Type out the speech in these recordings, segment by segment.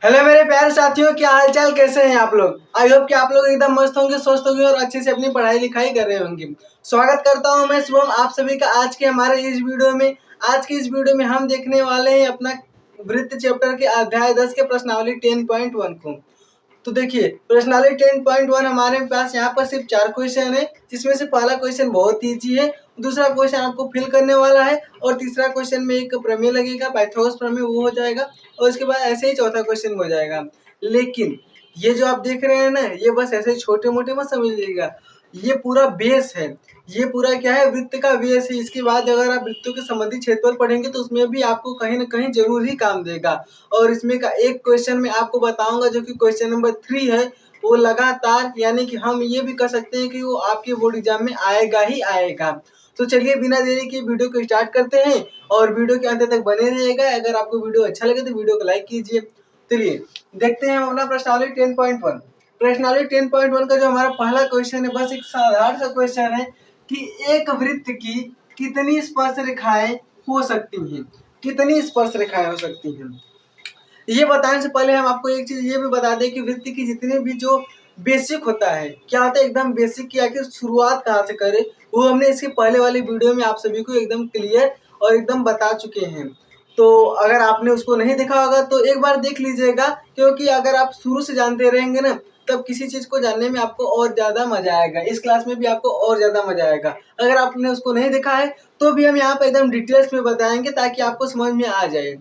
Hello मेरे प्यारे साथियों, क्या हालचाल, कैसे हैं आप लोग। आई होप कि आप लोग एकदम मस्त होंगे, स्वस्थ होंगे और अच्छे से अपनी पढ़ाई लिखाई कर रहे होंगे। स्वागत करता हूं मैं शुभम आप सभी का आज के हमारे इस वीडियो में। आज की इस वीडियो में हम देखने वाले हैं अपना वृत्त चैप्टर के अध्याय 10 के प्रश्नावली 10.1 को। तो देखिए, प्रश्नावली 10.1 हमारे पास यहाँ पर सिर्फ 4 क्वेश्चन है, जिसमें से पहला क्वेश्चन बहुत ईजी है, दूसरा क्वेश्चन आपको फिल करने वाला है और तीसरा क्वेश्चन में एक प्रमेय लगेगा, पाइथागोरस प्रमेय, वो हो जाएगा और उसके बाद ऐसे ही चौथा क्वेश्चन हो जाएगा। लेकिन ये जो आप देख रहे हैं ना, ये बस ऐसे छोटे मोटे मत समझिएगा, ये पूरा बेस है। ये पूरा क्या है, वृत्त का बेस है। इसके बाद अगर आप वृत्तों के संबंधी क्षेत्रफल पढ़ेंगे तो उसमें भी आपको कहीं ना कहीं जरूर ही काम देगा। और इसमें का एक क्वेश्चन मैं आपको बताऊंगा जो कि क्वेश्चन नंबर 3 है, वो लगातार, यानी कि हम ये भी कर सकते हैं कि वो आपके बोर्ड एग्जाम में आएगा ही आएगा। तो चलिए बिना देरी के वीडियो को स्टार्ट करते हैं और वीडियो के अंत तक बने रहिएगा। अगर आपको वीडियो अच्छा लगे तो वीडियो को लाइक कीजिए। चलिए देखते हैं हम अपना प्रश्नावली 10.1। प्रश्नावली 10.1 का जो हमारा पहला क्वेश्चन है, बस एक साधारण सा क्वेश्चन है कि एक वृत्त की कितनी स्पर्श रेखाएं हो सकती हैं। कितनी स्पर्श रेखाएं हो सकती हैं, ये बताने से पहले हम आपको एक चीज ये भी बता दें कि वृत्त की जितने भी जो बेसिक होता है, क्या होता है एकदम बेसिक की, आखिर शुरुआत कहाँ से करें, वो हमने इसके पहले वाली वीडियो में आप सभी को एकदम क्लियर और एकदम बता चुके हैं। तो अगर आपने उसको नहीं देखा होगा तो एक बार देख लीजिएगा, क्योंकि अगर आप शुरू से जानते रहेंगे ना, तब किसी चीज को जानने में आपको और ज्यादा मजा आएगा, इस क्लास में भी आपको और ज्यादा मजा आएगा। अगर आपने उसको नहीं देखा है तो भी हम यहाँ पे एकदम डिटेल्स में बताएंगे ताकि आपको समझ में आ जाए।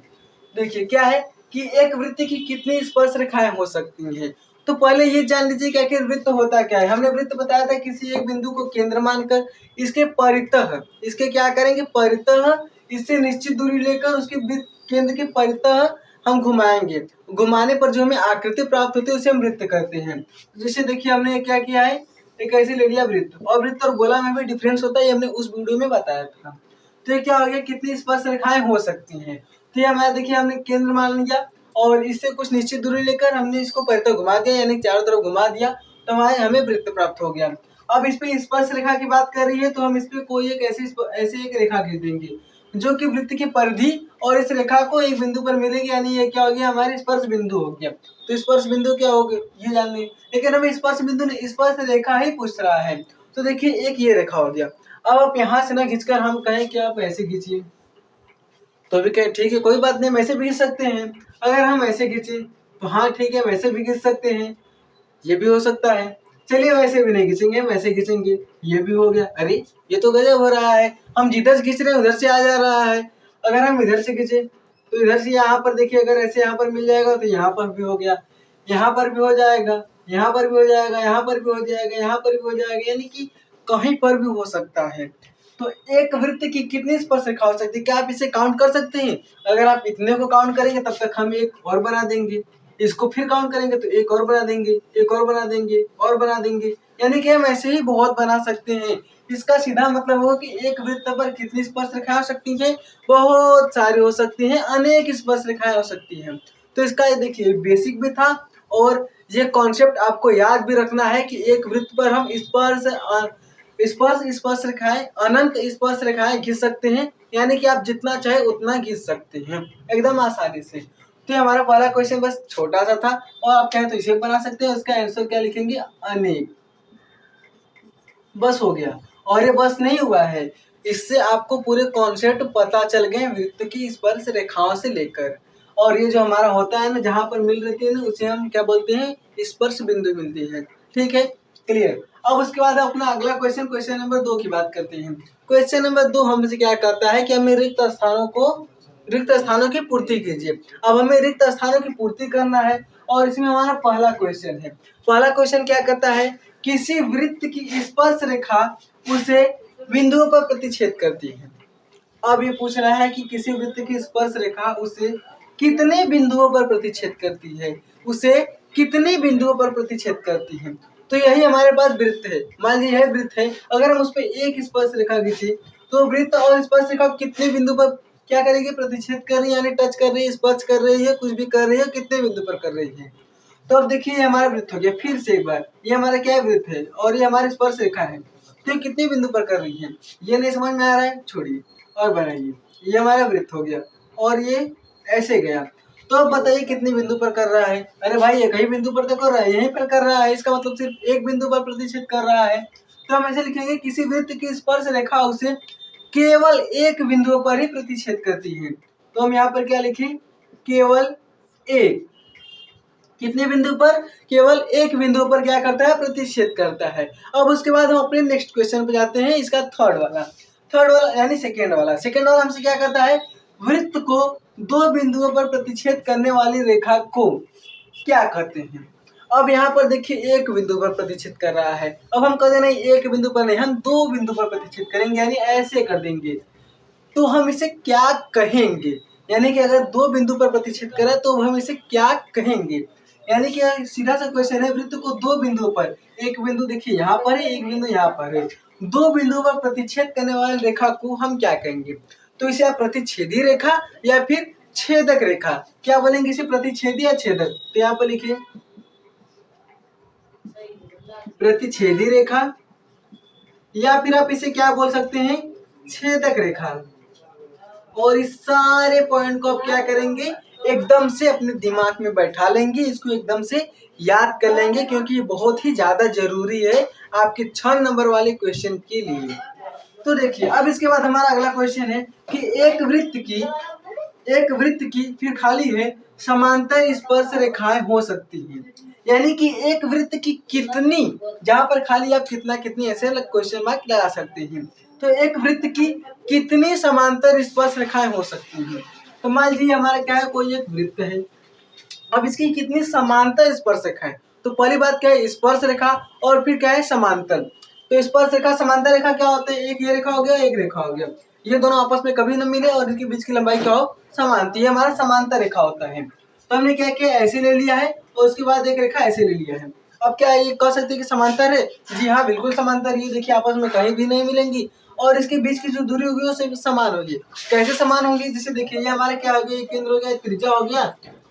देखिए क्या है कि एक वृत्त की कितनी स्पर्श रेखाएं हो सकती हैं। तो पहले ये जान लीजिए कि आखिर वृत्त होता क्या है। हमने वृत्त बताया था किसी एक बिंदु को केंद्र मानकर इसके परितः, इसके क्या करेंगे, परितः, इससे निश्चित दूरी लेकर उसके वृत्त केंद्र के परितः हम घुमाएंगे। घुमाने पर जो हमें आकृति प्राप्त होती है उसे हम वृत्त कहते हैं। जैसे देखिए हमने क्या किया है, एक ऐसे ले लिया वृत्त, और वृत्त और गोला में भी डिफरेंस होता है, ये हमने उस वीडियो में बताया था। तो ये क्या हो गया, कितनी स्पर्श रेखाएं हो सकती हैं। तो ये हमारा देखिए हमने केंद्र मान लिया और इससे कुछ निश्चित दूरी लेकर हमने इसको परितः घुमा दिया, यानी चारों तरफ घुमा दिया, तो हमारे हमें वृत्त प्राप्त हो गया। अब इस पे स्पर्श रेखा की बात कर रही है तो हम इस पे कोई एक ऐसी एक रेखा खींच देंगे जो कि वृत्त की परिधि और इस रेखा को एक बिंदु पर मिलेगी, यानी ये क्या हो गया, हमारे स्पर्श बिंदु हो गया। तो स्पर्श बिंदु क्या हो गया ये जान लें, लेकिन हमें स्पर्श बिंदु ने स्पर्श रेखा ही पूछ रहा है। तो देखिए एक ये रेखा हो गया। अब आप यहाँ से ना खींचकर हम कहें कि आप ऐसे खींचिए तो भी क्या ठीक है, कोई बात नहीं, हम ऐसे भी खींच सकते हैं। अगर हम ऐसे खींचे तो हाँ ठीक है, वैसे भी खींच सकते हैं, ये भी हो सकता है। चलिए वैसे भी नहीं खींचेंगे, हम ऐसे खींचेंगे, ये भी हो गया। अरे ये तो गजब हो रहा है, हम जिधर से खींच रहे हैं उधर से आ जा रहा है। अगर हम इधर से खींचे तो इधर से यहाँ पर देखिए, अगर ऐसे यहाँ पर मिल जाएगा तो यहाँ पर भी हो गया, यहाँ पर भी हो जाएगा, यहाँ पर भी हो जाएगा, यहाँ पर भी हो जाएगा, यहाँ पर भी हो जाएगा, यानी कि कहीं पर भी हो सकता है। तो एक वृत्त की कितनी स्पर्श रेखा हो सकती है, क्या आप इसे काउंट कर सकते हैं। अगर आप इतने को काउंट करेंगे तब तक हम एक और बना देंगे, इसको फिर काउंट करेंगे तो एक और बना देंगे, एक और बना देंगे, और बना देंगे, यानी कि हम ऐसे ही बहुत बना सकते हैं। इसका सीधा मतलब हो कि एक वृत्त पर कितनी स्पर्श रेखाएं हो सकती हैं, बहुत सारी हो सकती हैं, अनेक स्पर्श रेखाएं हो सकती हैं। तो इसका ये देखिए बेसिक भी था, और ये कॉन्सेप्ट आपको याद भी रखना है कि एक वृत्त पर हम स्पर्श रेखाएं, अनंत स्पर्श रेखाएं खींच सकते हैं, यानी कि आप जितना चाहे उतना खींच सकते हैं एकदम आसानी से। तो ये हमारा पहला क्वेश्चन बस छोटा सा था, और आप चाहे तो इसे बना सकते हैं। उसका आंसर क्या लिखेंगे, अनेक, बस हो गया। और ये बस नहीं हुआ है, इससे आपको पूरे कॉन्सेप्ट पता चल गए वृत्त की स्पर्श रेखाओं से लेकर। और ये जो हमारा होता है ना, जहां पर मिल रहती है ना, उसे हम क्या बोलते हैं, स्पर्श बिंदु मिलती है। ठीक है, क्लियर। अब उसके बाद अपना अगला क्वेश्चन, क्वेश्चन नंबर 2 की बात करते हैं। क्वेश्चन नंबर 2 हमसे क्या करता है कि हमें रिक्त स्थानों की पूर्ति कीजिए। अब हमें रिक्त स्थानों की पूर्ति करना है, और इसमें हमारा पहला क्वेश्चन है। पहला क्वेश्चन क्या करता है, किसी वृत्त की स्पर्श रेखा उसे बिंदुओं पर प्रतिच्छेद करती है। अब ये पूछ रहा है कि किसी वृत्त की स्पर्श रेखा उसे कितने बिंदुओं पर प्रतिच्छेद करती है, उसे कितने बिंदुओं पर प्रतिच्छेद करती है। तो यही हमारे पास वृत्त है, मान लीजिए यह वृत्त है, अगर हम उस पर एक स्पर्श रेखा खींचे तो वृत्त और स्पर्श रेखा कितने बिंदु पर क्या करेगी, प्रतिच्छेद कर रही है, यानी टच कर रही है, स्पर्श कर रही है, कुछ भी कर रही है, कितने बिंदु पर कर रही है। तो अब देखिए हमारा वृत्त हो गया, फिर से एक बार, ये हमारा क्या है, वृत्त है, और ये हमारी स्पर्श रेखा है। तो ये कितने बिंदु पर कर रही है, ये नहीं समझ में आ रहा है, छोड़िए और बनाइए। ये हमारा वृत्त हो गया और ये ऐसे गया। तो तो अब बताइए कितने बिंदु पर कर रहा है। अरे भाई एक ही बिंदु पर तो कर रहा है, यहीं पर कर रहा है, इसका मतलब सिर्फ एक बिंदु पर प्रतिच्छेद कर रहा है। तो हम ऐसे लिखेंगे किसी वृत्त की स्पर्श रेखा उसे केवल एक बिंदु पर ही प्रतिच्छेद करती है। तो हम यहाँ पर क्या लिखें, केवल एक, कितने बिंदु पर, केवल एक बिंदु पर क्या करता है, प्रतिच्छेद करता है। अब उसके बाद हम अपने नेक्स्ट क्वेश्चन पे जाते हैं, इसका थर्ड वाला यानी सेकेंड वाला हमसे क्या करता है, वृत्त को दो बिंदुओं पर प्रतिच्छेद करने वाली रेखा को क्या कहते हैं। अब यहाँ पर देखिए एक बिंदु पर प्रतिच्छेद कर रहा है, अब हम कहते नहीं एक बिंदु पर नहीं, हम दो बिंदु पर प्रतिच्छेद करेंगे, यानी ऐसे कर देंगे। तो हम इसे क्या कहेंगे, यानी कि अगर दो बिंदु पर प्रतिच्छेद करें तो हम इसे क्या कहेंगे। यानी कि सीधा सा क्वेश्चन है, वृत्त को दो बिंदुओं पर, एक बिंदु देखिए यहाँ पर है, एक बिंदु यहाँ पर है, दो बिंदुओं पर प्रतिच्छेद करने वाली रेखा को हम क्या कहेंगे। तो इसे आप प्रतिच्छेदी रेखा या फिर छेदक रेखा क्या बोलेंगे, इसे प्रतिच्छेदी या छेदक। तो यहाँ पर लिखिए प्रतिच्छेदी रेखा, या फिर आप इसे क्या बोल सकते हैं, छेदक रेखा। और इस सारे पॉइंट को आप क्या करेंगे, एकदम से अपने दिमाग में बैठा लेंगे, इसको एकदम से याद कर लेंगे, क्योंकि ये बहुत ही ज्यादा जरूरी है आपके 6 नंबर वाले क्वेश्चन के लिए। तो देखिए अब इसके बाद हमारा अगला क्वेश्चन है कि एक वृत्त की फिर खाली है समांतर स्पर्श रेखाएं हो सकती हैं, यानी कि एक वृत्त की कितनी, जहां पर खाली आप कितना कितनी ऐसे क्वेश्चन मार्क लगा सकते हैं। तो एक वृत्त की कितनी समांतर स्पर्श रेखाएं हो सकती हैं। तो मान लीजिए हमारा क्या है, कोई एक वृत्त है, अब इसकी कितनी समांतर स्पर्श रेखा है। तो पहली बात क्या है, स्पर्श रेखा, और फिर क्या है, समांतर। तो स्पर्श रेखा समांतर रेखा क्या होते हैं, एक ये रेखा हो गया, एक रेखा हो गया, ये दोनों आपस में कभी न मिले और इनके बीच की लंबाई क्या हो, समान। तो ये हमारा समांतर रेखा होता है। तो हमने क्या किया, ऐसे ले लिया है और उसके बाद एक रेखा ऐसे ले लिया है। अब क्या ये कह सकते हैं कि समांतर है, जी हाँ बिल्कुल समांतर, ये देखिए आपस में कहीं भी नहीं मिलेंगी और इसके बीच की जो दूरी होगी वो समान होगी। कैसे समान होगी, जैसे देखिए ये हमारा क्या हो गया, ये केंद्र हो गया, त्रिज्या हो गया,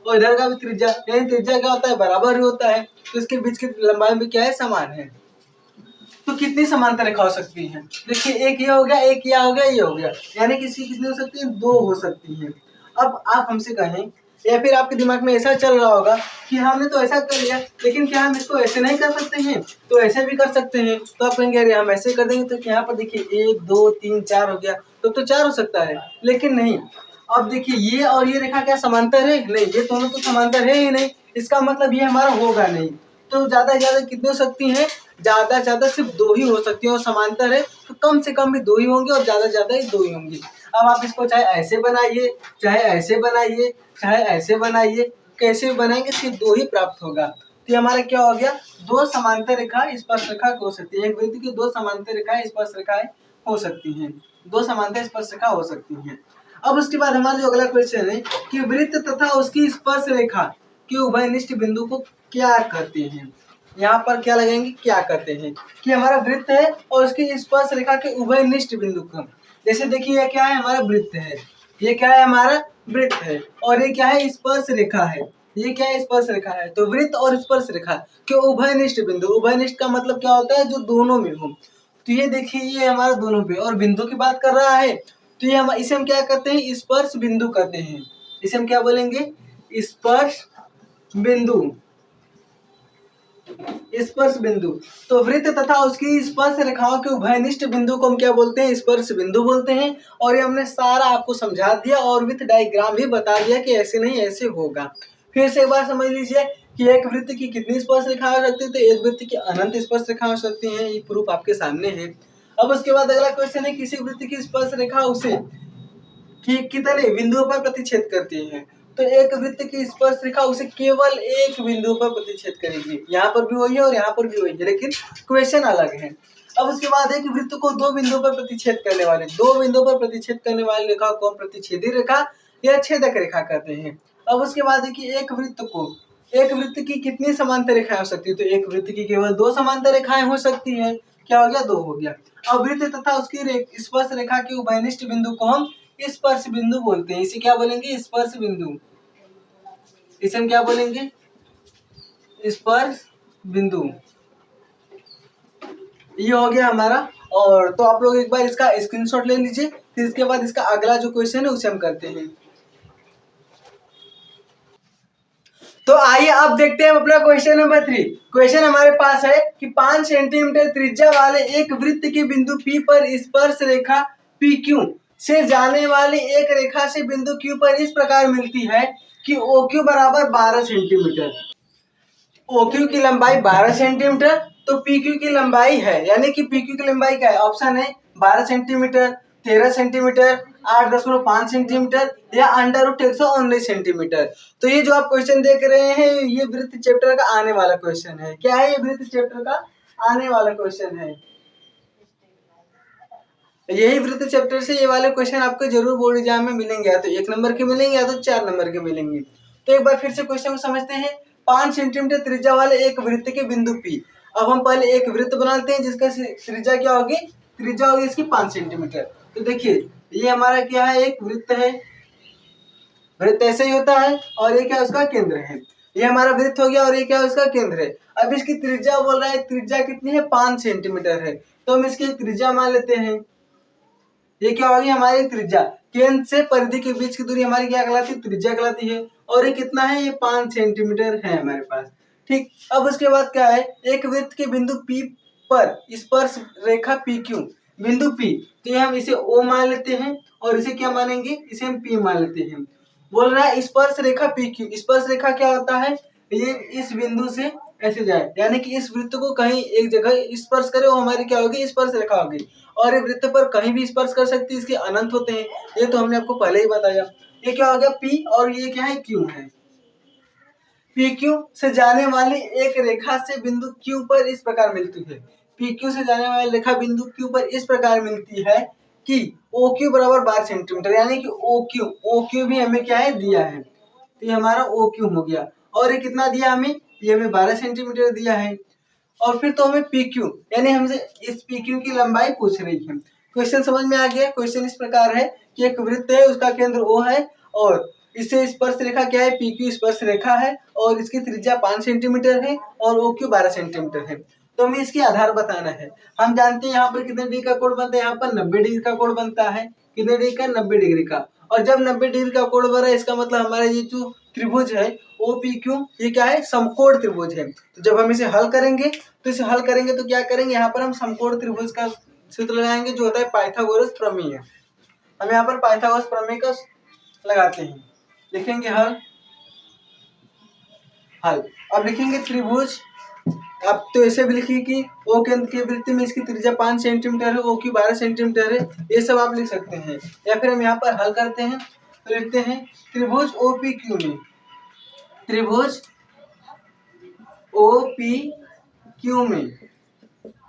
और इधर का भी त्रिज्या, यानी त्रिज्या क्या होता है, बराबर ही होता है, तो इसके बीच की लंबाई भी क्या है, समान है। तो कितनी समांतर रेखा हो सकती है, देखिए एक ये हो गया, एक ये हो गया, ये हो गया, यानी कि इसकी कितनी हो सकती है, दो हो सकती है। अब आप हमसे कहें, या फिर आपके दिमाग में ऐसा चल रहा होगा कि हमने तो ऐसा कर लिया, लेकिन क्या हम इसको ऐसे नहीं कर सकते हैं, तो ऐसे भी कर सकते हैं। तो आप कहेंगे अरे हम ऐसे कर देंगे, तो यहाँ पर देखिए 1 2 3 4 हो गया, तो 4 हो सकता है, लेकिन नहीं। अब देखिए ये और ये रेखा क्या समांतर है, नहीं, ये दोनों तो समांतर है ही नहीं, इसका मतलब ये हमारा होगा नहीं। तो ज्यादा से ज्यादा कितनी हो सकती है, ज्यादा से ज्यादा सिर्फ दो ही हो सकती है, और समांतर है तो कम से कम भी दो ही होंगे, और ज्यादा से ज्यादा ही दो ही होंगी। अब आप इसको चाहे ऐसे बनाइए, चाहे ऐसे बनाइए, चाहे ऐसे बनाइए, कैसे भी बनाएंगे सिर्फ दो ही प्राप्त होगा। तो ये हमारा क्या हो गया, दो समांतर रेखा स्पर्श रेखा हो सकती है, एक वृत्त की दो समांतर रेखा स्पर्श रेखाएं हो सकती हैं, दो समांतर स्पर्श रेखा हो सकती हैं। अब उसके बाद हमारा जो अगला क्वेश्चन है कि वृत्त तथा उसकी स्पर्श रेखा के उभयनिष्ठ बिंदु को क्या कहते हैं। यहाँ पर क्या लगाएंगे, क्या कहते हैं कि हमारा वृत्त है और उसकी स्पर्श रेखा के उभयनिष्ठ बिंदु को, जैसे देखिए ये क्या है, हमारा वृत्त है, ये क्या है, हमारा वृत्त है, और ये क्या है, स्पर्श रेखा है, ये क्या है, स्पर्श रेखा है। तो वृत्त और स्पर्श रेखा के उभयनिष्ठ बिंदु, उभयनिष्ठ का मतलब क्या होता है, जो दोनों में हो। तो ये देखिए ये हमारा दोनों पे, और बिंदु की बात कर रहा है, तो ये हम इसे हम क्या करते हैं, स्पर्श बिंदु कहते हैं। इसे हम क्या बोलेंगे, स्पर्श बिंदु, स्पर्श बिंदु। तो वृत्त तथा उसकी स्पर्श रेखाओं के उभयनिष्ठ बिंदु को हम क्या बोलते हैं, स्पर्श बिंदु बोलते हैं। और ये हमने सारा आपको समझा दिया और विथ डायग्राम भी बता दिया कि ऐसे नहीं ऐसे होगा। फिर से एक बार समझ लीजिए कि एक वृत्त की कितनी स्पर्श रेखा हो सकती है, तो एक वृत्त की अनंत स्पर्श रेखा हो सकती है, ये प्रूफ आपके सामने है। अब उसके बाद अगला क्वेश्चन है, किसी वृत्त की स्पर्श रेखा उसे कितने बिंदुओं पर प्रतिच्छेद करती है। तो एक वृत्त की स्पर्श रेखा उसे केवल एक बिंदु पर प्रतिच्छेद करेगी, यहाँ पर भी वही है और यहाँ पर भी वही है, लेकिन क्वेश्चन अलग है। अब उसके बाद एक वृत्त को दो बिंदुओं पर प्रतिच्छेद करने वाले, दो बिंदुओं पर प्रतिच्छेद करने वाली रेखा को हम प्रतिच्छेदी रेखा या छेदक रेखा कहते हैं। अब उसके बाद है कि एक वृत्त की कितनी समांतर रेखाएं हो सकती है, तो एक वृत्त की केवल दो समांतर रेखाएं हो सकती है, क्या हो गया, दो हो गया। अब वृत्त तथा उसकी स्पर्श रेखा के उभयनिष्ठ बिंदु को हम स्पर्श बिंदु बोलते हैं, इसे क्या बोलेंगे, स्पर्श बिंदु, इसे हम क्या बोलेंगे, स्पर्श बिंदु। ये हो गया हमारा। और तो आप लोग एक बार इसका स्क्रीनशॉट ले लीजिए, फिर इसके बाद इसका अगला जो क्वेश्चन है उसे हम करते हैं। आइए अब देखते हैं अपना क्वेश्चन नंबर 3। क्वेश्चन हमारे पास है कि 5 सेंटीमीटर त्रिज्या वाले एक वृत्त के बिंदु P पर स्पर्श रेखा PQ से जाने वाली एक रेखा से बिंदु Q पर इस प्रकार मिलती है कि OQ बराबर 12 सेंटीमीटर। OQ की लंबाई 12 सेंटीमीटर, तो PQ की लंबाई है, यानी कि PQ की लंबाई क्या है? ऑप्शन है 12 सेंटीमीटर, 13 सेंटीमीटर, 8.5 सेंटीमीटर या √119 सेंटीमीटर। तो ये जो आप क्वेश्चन देख रहे हैं ये वृत्त चैप्टर का आने वाला क्वेश्चन है। क्या है? ये वृत्त चैप्टर का आने वाला क्वेश्चन है। यही वृत्त चैप्टर से ये वाले क्वेश्चन आपको जरूर बोर्ड एग्जाम में मिलेंगे, या तो 1 नंबर के मिलेंगे या तो 4 नंबर के मिलेंगे। तो एक बार फिर से क्वेश्चन को समझते हैं। 5 सेंटीमीटर त्रिज्या वाले एक वृत्त के बिंदु P। अब हम पहले एक वृत्त बनाते हैं जिसका त्रिज्या क्या होगी? त्रिज्या होगी इसकी 5 सेंटीमीटर। तो देखिए ये हमारा क्या है? एक वृत्त है। वृत्त ऐसे ही होता है और ये क्या उसका केंद्र है। ये हमारा वृत्त हो गया और ये क्या उसका केंद्र है। अब इसकी त्रिज्या बोल रहा है, त्रिज्या कितनी है? 5 सेंटीमीटर है। तो हम इसकी त्रिज्या मान लेते हैं। ये क्या होगी? हमारी त्रिज्या। केंद्र से परिधि के बीच की दूरी हमारी क्या कहलाती है? त्रिज्या कहलाती है। और ये कितना है? ये 5 सेंटीमीटर है हमारे पास। ठीक, अब उसके बाद क्या है? एक वृत्त के बिंदु P पर स्पर्श रेखा PQ, बिंदु P, तो ये हम इसे O मान लेते हैं और इसे क्या मानेंगे? इसे हम P मान लेते हैं। बोल रहा है स्पर्श रेखा PQ। स्पर्श रेखा क्या होता है? ये इस बिंदु से ऐसे जाए, यानी कि इस वृत्त को कहीं एक जगह स्पर्श करे, वो हमारी क्या होगी? स्पर्श रेखा होगी। और ये वृत्त पर कहीं भी स्पर्श कर सकती है, इसके अनंत होते हैं। ये तो हमने आपको पहले ही बताया। ये क्या हो गया? P और ये क्या है? Q है। PQ से जाने वाली एक रेखा से बिंदु Q पर इस प्रकार मिलती है। PQ से जाने वाली रेखा बिंदु Q पर इस प्रकार मिलती है कि OQ बराबर 12 सेंटीमीटर, यानी कि OQ भी हमें क्या है? दिया है। तो ये हमारा OQ हो गया। और ये कितना दिया हमें? ये हमें 12 सेंटीमीटर दिया है। और फिर तो हमें PQ, यानी हमसे इस PQ की लंबाई पूछ रही है। क्वेश्चन समझ में आ गया? क्वेश्चन इस प्रकार है कि एक वृत्त है, उसका केंद्र O है और इससे स्पर्श रेखा क्या है? PQ स्पर्श रेखा है और इसकी त्रिज्या 5 सेंटीमीटर है और OQ 12 सेंटीमीटर है। तो हमें इसके आधार बताना है। हम जानते हैं यहाँ पर कितने डिग्री का कोण बनता है? यहाँ पर 90 डिग्री का कोण बनता है। कितने डिग्री का? 90 डिग्री का। और जब 90 डिग्री का कोण बना है इसका मतलब हमारा ये जो त्रिभुज है OPQ, ये क्या है? समकोण त्रिभुज है। तो जब हम इसे हल करेंगे तो क्या करेंगे? यहाँ पर हम समकोण त्रिभुज का सूत्र लगाएंगे जो होता है पाइथागोरस प्रमेय। हम यहाँ पर पाइथागोरस प्रमेय का लगाते हैं। लिखेंगे हल। अब लिखेंगे त्रिभुज। अब तो ऐसे भी लिखिए कि O केंद्र के वृत्त में इसकी त्रिज्या 5 सेंटीमीटर है, OQ 12 सेंटीमीटर है। ये सब आप लिख सकते हैं। या फिर हम यहाँ पर हल करते हैं तो लिखते हैं त्रिभुज OPQ में, त्रिभुज OPQ में।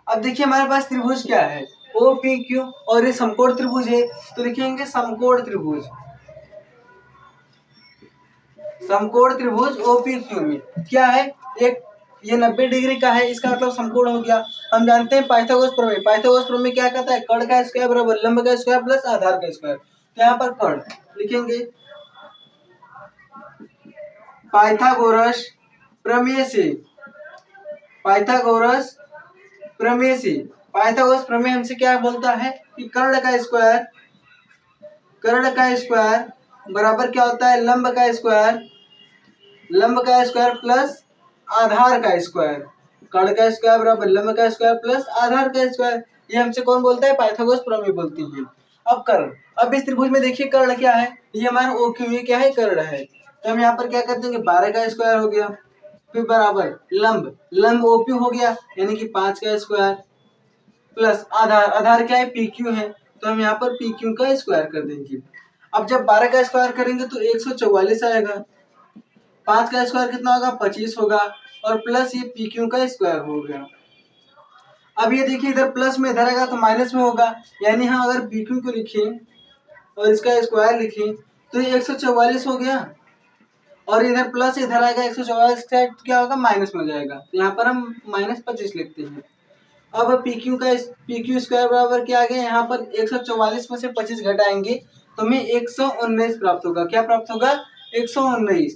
अब देखिए हमारे पास त्रिभुज क्या है? OPQ और ये समकोण त्रिभुज है, तो लिखेंगे समकोण त्रिभुज। समकोण त्रिभुज OPQ में क्या है? एक ये 90 डिग्री का है, इसका मतलब समकोण हो गया। हम जानते हैं पाइथागोरस प्रमेय। पाइथागोरस प्रमेय क्या कहता है? कर्ण का स्क्वायर बराबर लंब का स्क्वायर प्लस आधार का स्क्वायर। तो यहाँ पर कर्ण लिखेंगे पाइथागोरस प्रमेय से। पाइथागोरस प्रमेय से, पाइथागोरस प्रमेय हमसे क्या बोलता है कि कर्ण का स्क्वायर बराबर क्या होता है? लंब का स्क्वायर प्लस आधार का स्क्वायर। कर्ण का स्क्वायर बराबर लंब का स्क्वायर प्लस आधार का स्क्वायर। ये हमसे कौन बोलता है? पाइथागोरस प्रमेय बोलती है। अब कर्ण, अब इस त्रिभुज में देखिए कर्ण क्या है? ये हमारा OQ, ये क्या है? कर्ण है। तो हम यहाँ पर क्या कर देंगे? 12 का स्क्वायर हो गया, फिर बराबर लंब OQ हो गया, यानी कि 5 का स्क्वायर प्लस आधार क्या है? PQ है। तो हम यहाँ पर PQ का स्क्वायर कर देंगे। अब जब 12 का स्क्वायर करेंगे तो 144 आएगा। 5 का स्क्वायर कितना होगा? 25 होगा और प्लस ये PQ का स्क्वायर हो गया। अब ये देखिए इधर प्लस में इधर आएगा तो माइनस में होगा, यानी हम अगर PQ को लिखें और इसका स्क्वायर लिखें तो ये 144 हो गया और इधर प्लस इधर आएगा 144 का क्या होगा? माइनस में हो जाएगा। तो यहाँ पर हम -25 लिखते हैं। अब PQ स्क्वायर बराबर क्या आ गया? यहाँ पर 144 में से 25 घटाएंगे तो हमें 119 प्राप्त होगा। क्या प्राप्त होगा? 119।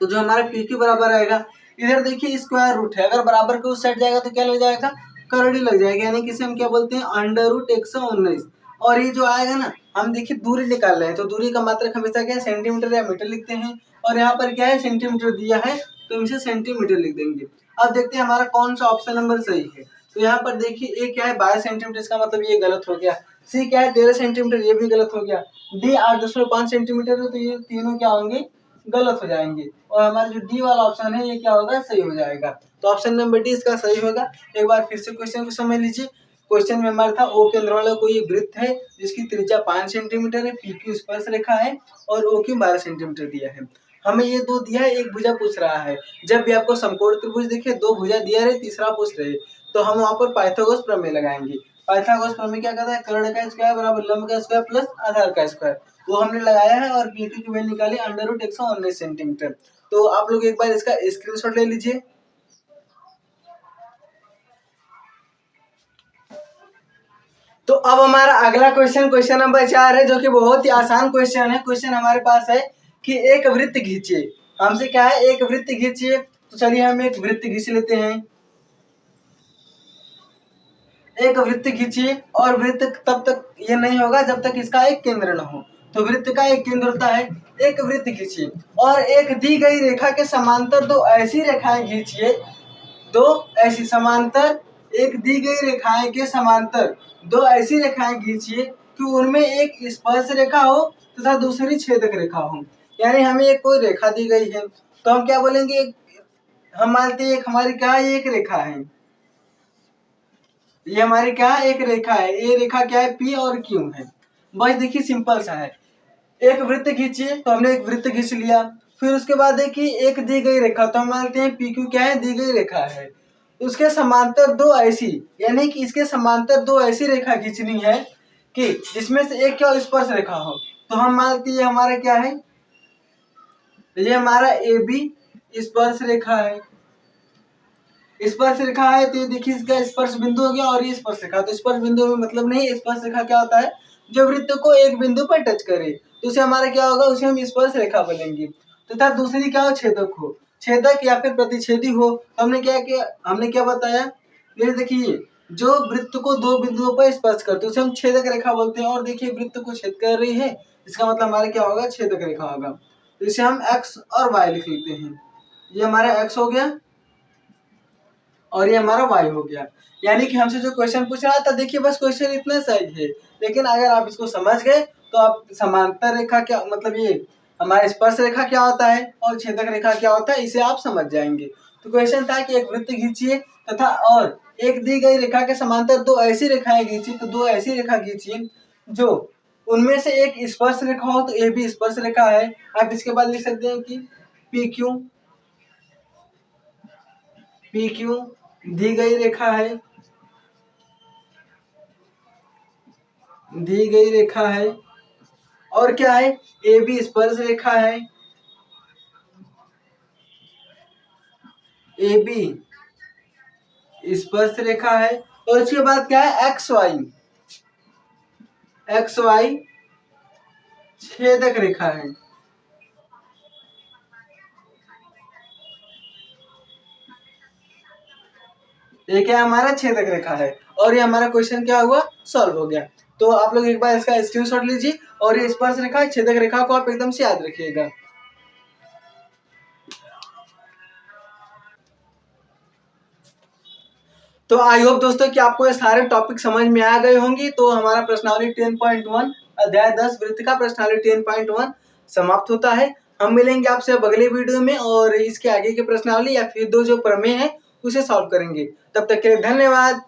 तो जो हमारा PQ बराबर आएगा, इधर देखिए स्क्वायर रूट है, अगर बराबर के उस साइड जाएगा तो क्या लग जाएगा? कर्ण लग जाएगा, यानी कि इसे हम क्या बोलते हैं? √119। और ये जो आएगा ना, हम देखिए दूरी निकाल रहे हैं तो दूरी का मात्रक हमेशा क्या है, सेंटीमीटर या मीटर लिखते हैं। और यहाँ पर क्या है, सेंटीमीटर दिया है तो हम इसे सेंटीमीटर लिख देंगे। अब देखते हैं हमारा कौन सा ऑप्शन नंबर सही है। तो यहाँ पर देखिए ए क्या है 12 सेंटीमीटर, इसका मतलब ये गलत हो गया। सी क्या है 13 सेंटीमीटर, ये भी गलत हो गया। डी 8.5 सेंटीमीटर है, तो ये तीनों क्या होंगे, गलत हो जाएंगे। और हमारा जो डी वाला ऑप्शन है ये क्या होगा, सही हो जाएगा। तो ऑप्शन नंबर डी इसका सही होगा। एक बार फिर से क्वेश्चन को समझ लीजिए। क्वेश्चन में हमारा था ओ केंद्र वाला कोई वृत्त है जिसकी त्रिज्या 5 सेंटीमीटर है, पी क्यू स्पर्श रेखा है और ओ क्यू 12 सेंटीमीटर दिया है। हमें ये दो दिया है, एक भुजा पूछ रहा है। जब भी आपको समकोण त्रिभुज दिखे, दो भुजा दिया रहे, तीसरा पूछ रहे, तो हम वहाँ पर पाइथागोरस प्रमेय लगाएंगे। पाइथागोरस प्रमेय क्या कहता है, कर्ण का स्क्वायर बराबर लंब का स्क्वायर प्लस आधार का स्क्वायर, वो हमने लगाया है। और पी क्यू की वैल्यू निकाली √119 सेंटीमीटर। तो आप लोग एक बार इसका स्क्रीनशॉट ले लीजिए। तो अब हमारा अगला क्वेश्चन, क्वेश्चन नंबर 4 है, जो कि बहुत ही आसान क्वेश्चन है। क्वेश्चन हमारे पास है कि एक वृत्त खींचिए। हमसे क्या है, एक वृत्त खींचिए। तो चलिए हम एक वृत्त खींच लेते हैं। एक वृत्त खींचिए, और वृत्त तब तक ये नहीं होगा जब तक इसका एक केंद्र न हो। तो वृत्त का एक केंद्र होता है। एक वृत्त खींचिए और एक दी गई रेखा के समांतर दो ऐसी रेखाएं खींचिए, दो ऐसी समांतर, एक दी गई रेखाएं के समांतर दो ऐसी रेखाएं खींचिए कि उनमें एक स्पर्श रेखा हो तथा दूसरी छेदक रेखा हो। यानी हमें एक कोई रेखा दी गई है, तो हम क्या बोलेंगे, हम मानते हैं एक हमारी क्या है, एक रेखा है। ये हमारी क्या है, एक रेखा है। ये रेखा क्या है, पी और क्यू है। बस देखिए सिंपल सा है। एक वृत्त खींचिए, तो हमने एक वृत्त खींच लिया। फिर उसके बाद देखिए एक दी गई रेखा, तो हम मानते हैं पी क्यू क्या है, दी गई रेखा है। उसके समांतर दो ऐसी, यानी कि इसके समांतर दो ऐसी रेखा खींचनी है कि जिसमें से एक क्या स्पर्श रेखा हो। तो हम मानते हैं हमारा क्या है, ये हमारा ए बी स्पर्श रेखा है। स्पर्श रेखा है तो ये देखिए इसका स्पर्श बिंदु हो गया, और ये स्पर्श रेखा। तो स्पर्श बिंदु में मतलब नहीं, स्पर्श रेखा क्या होता है, जो वृत्त को एक बिंदु पर टच करे, तो उसे हमारा क्या होगा, उसे हम स्पर्श रेखा बोलेंगे। तथा दूसरी क्या हो, छेदक हो, छेदक या फिर प्रतिच्छेदी हो। हमने क्या किया, हमने क्या बताया, ये देखिए जो वृत्त को दो बिंदुओं पर स्पर्श करते हैं उसे हम छेदक रेखा बोलते हैं। और देखिए वृत्त को छेद कर रही है, इसका मतलब हमारा क्या होगा, छेदक रेखा होगा। तो इसे हम एक्स और वाई लिख लेते हैं। ये हमारा एक्स हो गया और ये हमारा y हो गया। यानी कि हमसे जो क्वेश्चन पूछ रहा था, देखिए बस क्वेश्चन इतना सही है, लेकिन अगर आप इसको समझ गए तो आप समांतर रेखा क्या मतलब, ये हमारा स्पर्श रेखा क्या होता है और छेदक रेखा क्या होता है, इसे आप समझ जाएंगे। तो क्वेश्चन था कि एक वृत्त खींचिए तथा और एक दी गई रेखा के समांतर दो ऐसी रेखाएं खींचिए। तो दो ऐसी रेखा खींचिए जो उनमें से एक स्पर्श रेखा हो, तो ए भी स्पर्श रेखा है। आप इसके बाद लिख सकते हैं कि पी क्यू दी गई रेखा है, दी गई रेखा है। और क्या है, ए बी स्पर्श रेखा है, ए बी स्पर्श रेखा है। और इसके बाद क्या है, एक्स वाई छेदक रेखा है। ये क्या हमारा छेदक रेखा है। और ये हमारा क्वेश्चन क्या हुआ, सॉल्व हो गया। तो आप लोग एक बार इसका स्क्रीनशॉट लीजिए, और ये स्पर्श रेखा छेदक रेखा को आप एकदम से याद रखिएगा। तो आई होप दोस्तों कि आपको ये सारे टॉपिक समझ में आ गए होंगे। तो हमारा प्रश्नावली 10.1 अध्याय 10 वृत्त का प्रश्नावली 10.1 समाप्त होता है। हम मिलेंगे आपसे अब अगले वीडियो में, और इसके आगे के प्रश्नावली या फिर दो जो प्रमेय है उसे सॉल्व करेंगे। तब तक के लिए धन्यवाद।